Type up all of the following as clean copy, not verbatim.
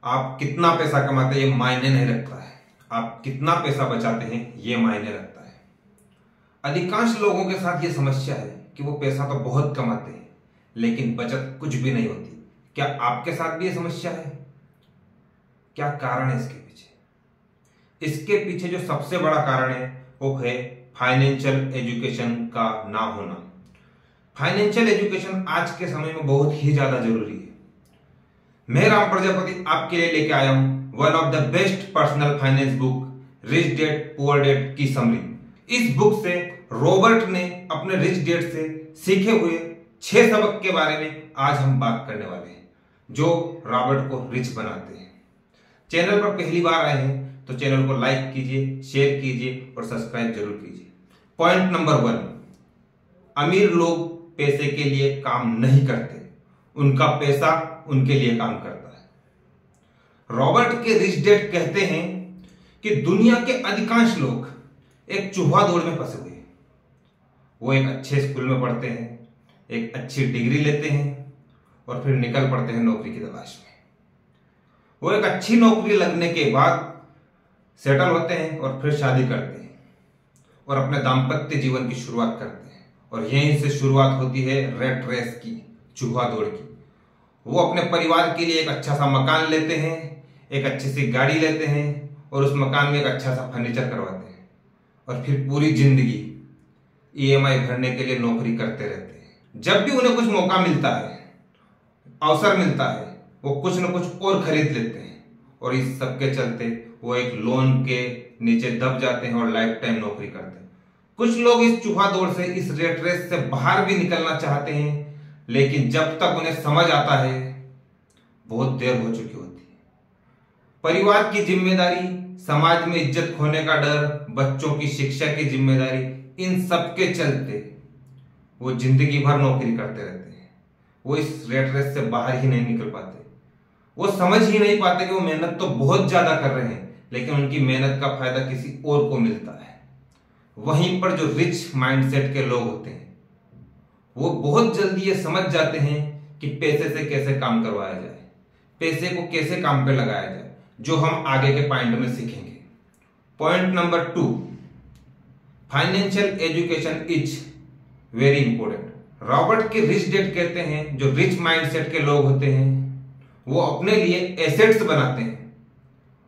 आप कितना पैसा कमाते हैं ये मायने नहीं रखता है, आप कितना पैसा बचाते हैं ये मायने रखता है। अधिकांश लोगों के साथ ये समस्या है कि वो पैसा तो बहुत कमाते हैं लेकिन बचत कुछ भी नहीं होती। क्या आपके साथ भी ये समस्या है? क्या कारण है इसके पीछे? इसके पीछे जो सबसे बड़ा कारण है वो है फाइनेंशियल एजुकेशन का ना होना। फाइनेंशियल एजुकेशन आज के समय में बहुत ही ज्यादा जरूरी है। मैं राम प्रजापति आपके लिए लेके आया हूं one of the best personal finance book rich dad poor dad की समरी। इस बुक से रॉबर्ट ने अपने रिच डैड से सीखे हुए 6 सबक के बारे में आज हम बात करने वाले हैं जो रॉबर्ट को रिच बनाते हैं। चैनल पर पहली बार आए हैं तो चैनल को लाइक कीजिए, शेयर कीजिए और सब्सक्राइब जरूर कीजिए। पॉइंट नंबर 1, अमीर लोग पैसे के लिए काम नहीं करते, उनका पैसा उनके लिए काम करता है। रॉबर्ट के रिच डैड कहते हैं कि दुनिया के अधिकांश लोग एक चूहा दौड़ में फंसे हुए हैं। वो एक अच्छे स्कूल में पढ़ते हैं, एक अच्छी डिग्री लेते हैं और फिर निकल पड़ते हैं नौकरी की तलाश में। वो एक अच्छी नौकरी लगने के बाद सेटल होते हैं और फिर शादी करते हैं और अपने दाम्पत्य जीवन की शुरुआत करते हैं। और यहीं से शुरुआत होती है रेट रेस की, चूहा दौड़ की। वो अपने परिवार के लिए एक अच्छा सा मकान लेते हैं, एक अच्छी सी गाड़ी लेते हैं और उस मकान में एक अच्छा सा फर्नीचर करवाते हैं और फिर पूरी जिंदगी ईएमआई भरने के लिए नौकरी करते रहते हैं। जब भी उन्हें कुछ मौका मिलता है, अवसर मिलता है, वो कुछ न कुछ और खरीद लेते हैं और इस सब के चलते वो एक लोन के नीचे दब जाते हैं और लाइफ टाइम नौकरी करते हैं। कुछ लोग इस चूहा दौड़ से, इस रेट रेस से बाहर भी निकलना चाहते हैं लेकिन जब तक उन्हें समझ आता है बहुत देर हो चुकी होती है। परिवार की जिम्मेदारी, समाज में इज्जत खोने का डर, बच्चों की शिक्षा की जिम्मेदारी, इन सब के चलते वो जिंदगी भर नौकरी करते रहते हैं। वो इस रेट रेस से बाहर ही नहीं निकल पाते। वो समझ ही नहीं पाते कि वो मेहनत तो बहुत ज्यादा कर रहे हैं लेकिन उनकी मेहनत का फायदा किसी और को मिलता है। वहीं पर जो रिच माइंडसेट के लोग होते हैं वो बहुत जल्दी ये समझ जाते हैं कि पैसे से कैसे काम करवाया जाए, पैसे को कैसे काम पे लगाया जाए, जो हम आगे के पॉइंट में सीखेंगे। Point number 2, financial education is very important. Robert के रिच डैड कहते हैं जो रिच माइंडसेट के लोग होते हैं वो अपने लिए एसेट्स बनाते हैं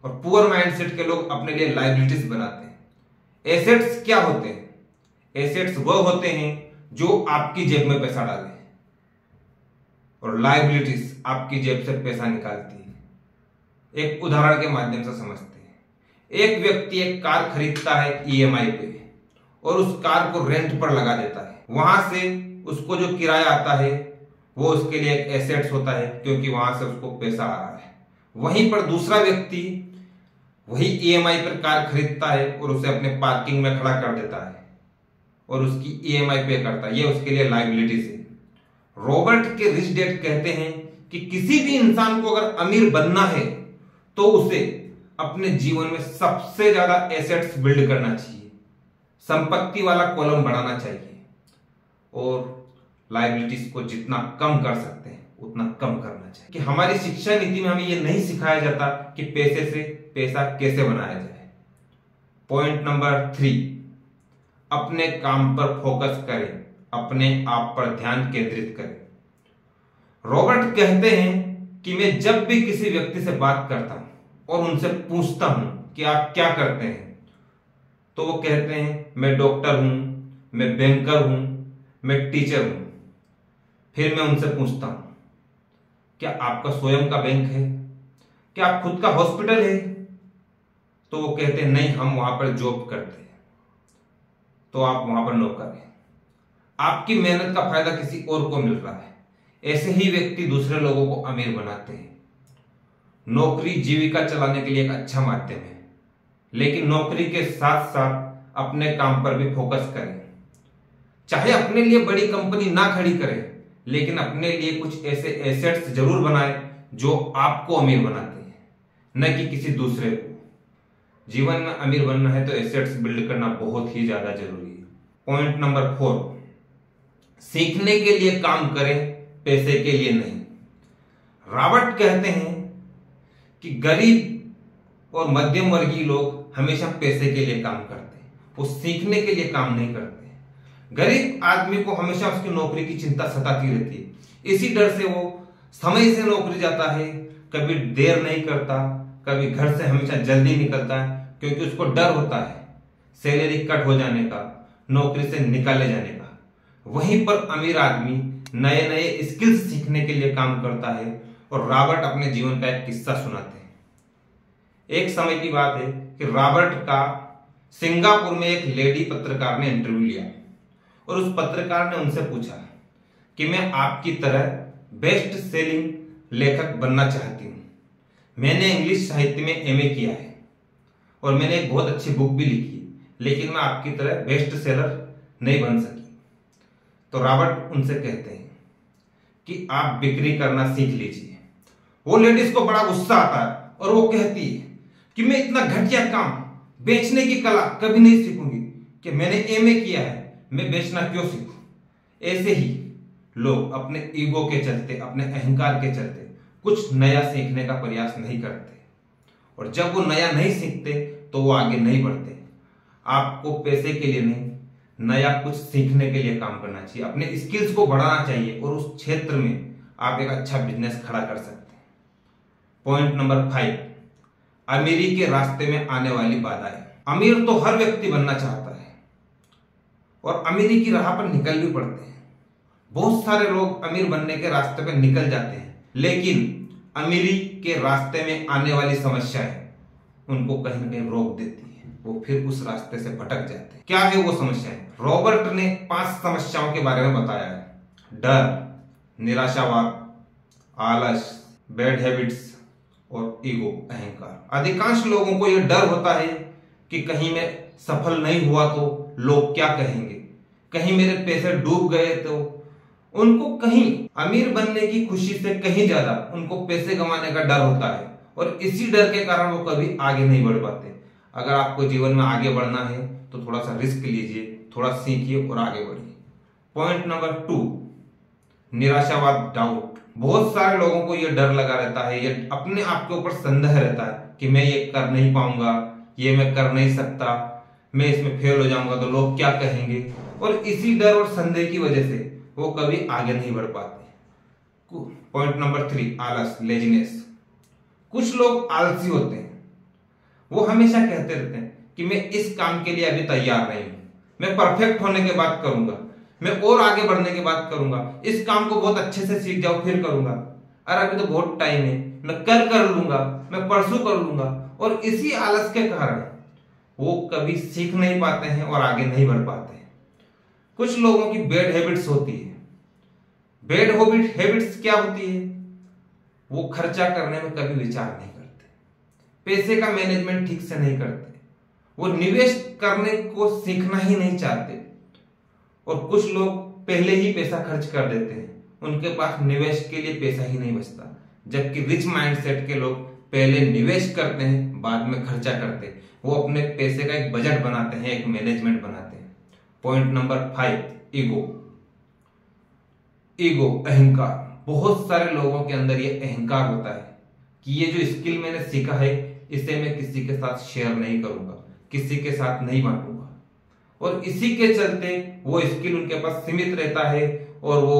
और पुअर माइंडसेट के लोग अपने लिए लायबिलिटीज बनाते हैं। एसेट्स क्या होते हैं? एसेट्स वह होते हैं जो आपकी जेब में पैसा डालें और लायबिलिटीज आपकी जेब से पैसा निकालती है। एक उदाहरण के माध्यम से समझते हैं। एक व्यक्ति एक कार खरीदता है ईएमआई पे और उस कार को रेंट पर लगा देता है। वहां से उसको जो किराया आता है वो उसके लिए एक एसेट्स होता है क्योंकि वहां से उसको पैसा आ रहा है। वहीं पर दूसरा व्यक्ति वही ईएमआई पर कार खरीदता है और उसे अपने पार्किंग में खड़ा कर देता है और उसकी ईएमआई पे करता है। ये उसके लिए लायबिलिटीज है। रॉबर्ट के रिच डैड कहते हैं कि किसी भी इंसान को अगर अमीर बनना है तो उसे अपने जीवन में सबसे ज्यादा एसेट्स बिल्ड करना चाहिए, संपत्ति वाला कॉलम बढ़ाना चाहिए और लायबिलिटीज को जितना कम कर सकते हैं उतना कम करना चाहिए। कि हमारी शिक्षा नीति में हमें यह नहीं सिखाया जाता कि पैसे से पैसा कैसे बनाया जाए। पॉइंट नंबर 3, अपने काम पर फोकस करें, अपने आप पर ध्यान केंद्रित करें। रॉबर्ट कहते हैं कि मैं जब भी किसी व्यक्ति से बात करता हूं और उनसे पूछता हूं कि आप क्या करते हैं तो वो कहते हैं मैं डॉक्टर हूं, मैं बैंकर हूं, मैं टीचर हूं। फिर मैं उनसे पूछता हूं क्या आपका स्वयं का बैंक है, क्या आप खुद का हॉस्पिटल है? तो वो कहते हैं नहीं, हम वहां पर जॉब करते हैं। तो आप वहां पर नौकर हैं, आपकी मेहनत का फायदा किसी और को मिल रहा है। ऐसे ही व्यक्ति दूसरे लोगों को अमीर बनाते हैं। नौकरी जीविका चलाने के लिए एक अच्छा माध्यम है लेकिन नौकरी के साथ साथ अपने काम पर भी फोकस करें। चाहे अपने लिए बड़ी कंपनी ना खड़ी करें लेकिन अपने लिए कुछ ऐसे एसेट्स जरूर बनाएं जो आपको अमीर बनाते हैं, न कि किसी दूसरे को। जीवन में अमीर बनना है तो एसेट्स बिल्ड करना बहुत ही ज्यादा जरूरी है। पॉइंट नंबर 4, सीखने के लिए काम करें, पैसे के लिए नहीं। रॉबर्ट कहते हैं कि गरीब और मध्यम वर्गीय लोग हमेशा पैसे के लिए काम करते हैं, वो सीखने के लिए काम नहीं करते हैं। गरीब आदमी को हमेशा उसकी नौकरी की चिंता सताती रहती है, इसी डर से वो समय से नौकरी जाता है, कभी देर नहीं करता, कभी घर से हमेशा जल्दी निकलता है, क्योंकि उसको डर होता है सैलरी कट हो जाने का, नौकरी से निकाले जाने का। वहीं पर अमीर आदमी नए नए स्किल्स सीखने के लिए काम करता है। और रॉबर्ट अपने जीवन का एक किस्सा सुनाते हैं। एक समय की बात है कि रॉबर्ट का सिंगापुर में एक लेडी पत्रकार ने इंटरव्यू लिया और उस पत्रकार ने उनसे पूछा कि मैं आपकी तरह बेस्ट सेलिंग लेखक बनना चाहती हूं, मैंने इंग्लिश साहित्य में एमए किया है और मैंने एक बहुत अच्छी बुक भी लिखी, लेकिन मैं आपकी तरह बेस्ट सेलर नहीं बन सकी। तो रॉबर्ट उनसे कहते हैं कि आप बिक्री करना सीख लीजिए। वो लेडीज को बड़ा गुस्सा आता है और वो कहती है कि मैं इतना घटिया काम, बेचने की कला कभी नहीं सीखूंगी, कि मैंने एमए किया है, मैं बेचना क्यों सीखूं। ऐसे ही लोग अपने ईगो के चलते, अपने अहंकार के चलते कुछ नया सीखने का प्रयास नहीं करते, और जब वो नया नहीं सीखते तो वो आगे नहीं बढ़ते। आपको पैसे के लिए नहीं, नया कुछ सीखने के लिए काम करना चाहिए, अपने स्किल्स को बढ़ाना चाहिए और उस क्षेत्र में आप एक अच्छा बिजनेस खड़ा कर सकते हैं। पॉइंट नंबर 5, अमीरी के रास्ते में आने वाली बाधाएं। अमीर तो हर व्यक्ति बनना चाहता है और अमीरी की राह पर निकल भी पड़ते हैं। बहुत सारे लोग अमीर बनने के रास्ते पर निकल जाते हैं, लेकिन अमीरी के रास्ते में आने वाली समस्याएं उनको कहीं ना कहीं रोक देती है, वो फिर उस रास्ते से भटक जाते हैं। क्या है वो समस्याएं? रॉबर्ट ने 5 समस्याओं के बारे में बताया है। डर, निराशावाद, आलस, बैड हैबिट्स और ईगो, अहंकार। अधिकांश लोगों को यह डर होता है कि कहीं मैं सफल नहीं हुआ तो लोग क्या कहेंगे, कहीं मेरे पैसे डूब गए तो। उनको कहीं अमीर बनने की खुशी से कहीं ज्यादा उनको पैसे कमाने का डर होता है, और इसी डर के कारण वो कभी आगे नहीं बढ़ पाते। अगर आपको जीवन में आगे बढ़ना है तो थोड़ा सा रिस्क लीजिए, थोड़ा सीखिए और आगे बढ़िए। पॉइंट नंबर 2, निराशावाद, डाउट। बहुत सारे लोगों को यह डर लगा रहता है, ये अपने आप के ऊपर संदेह रहता है कि मैं ये कर नहीं पाऊंगा, ये मैं कर नहीं सकता, मैं इसमें फेल हो जाऊंगा तो लोग क्या कहेंगे। और इसी डर और संदेह की वजह से वो कभी आगे नहीं बढ़ पाते। पॉइंट नंबर 3, आलस, लेजीनेस। कुछ लोग आलसी होते हैं, वो हमेशा कहते रहते हैं कि मैं इस काम के लिए अभी तैयार नहीं हूं, मैं परफेक्ट होने के बाद करूंगा, मैं और आगे बढ़ने के बाद करूंगा, इस काम को बहुत अच्छे से सीख जाऊं फिर करूंगा, अरे अभी तो बहुत टाइम है, मैं कर लूंगा, मैं परसों कर लूंगा। और इसी आलस के कारण वो कभी सीख नहीं पाते हैं और आगे नहीं बढ़ पाते हैं। कुछ लोगों की बैड हैबिट्स होती है। बैड हैबिट्स क्या होती है? वो खर्चा करने में कभी विचार नहीं करते, पैसे का मैनेजमेंट ठीक से नहीं करते, वो निवेश करने को सीखना ही नहीं चाहते, और कुछ लोग पहले ही पैसा खर्च कर देते हैं, उनके पास निवेश के लिए पैसा ही नहीं बचता। जबकि रिच माइंडसेट के लोग पहले निवेश करते हैं, बाद में खर्चा करते हैं, वो अपने पैसे का एक बजट बनाते हैं, एक मैनेजमेंट बनाते हैं। पॉइंट नंबर 5, ईगो, अहंकार। बहुत सारे लोगों के अंदर ये अहंकार होता है कि ये जो स्किल मैंने सीखा है इसे मैं किसी के साथ शेयर नहीं करूंगा, किसी के साथ नहीं बांटूंगा, और इसी के चलते वो स्किल उनके पास सीमित रहता है और वो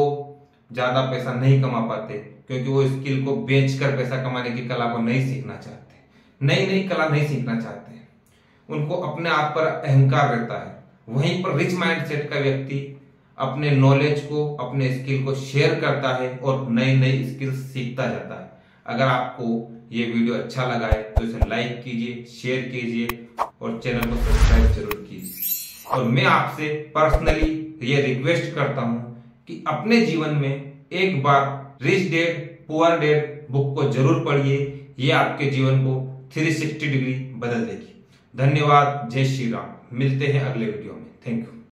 ज्यादा पैसा नहीं कमा पाते, क्योंकि वो स्किल को बेचकर पैसा कमाने की कला को नहीं सीखना चाहते, नई कला नहीं सीखना चाहते। उनको अपने आप पर अहंकार रहता है। वहीं पर रिच माइंडसेट का व्यक्ति अपने नॉलेज को, अपने स्किल को शेयर करता है और नई स्किल सीखता जाता है। अगर आपको ये वीडियो अच्छा लगा है तो इसे लाइक कीजिए, शेयर कीजिए और चैनल को सब्सक्राइब जरूर कीजिए। और मैं आपसे पर्सनली ये रिक्वेस्ट करता हूं कि अपने जीवन में एक बार rich dad poor dad book को जरूर पढ़िए, ये आपके जीवन को 360 डिग्री बदल देगी। धन्यवाद, जय श्री राम। मिलते हैं अगले वीडियो में। Thank you.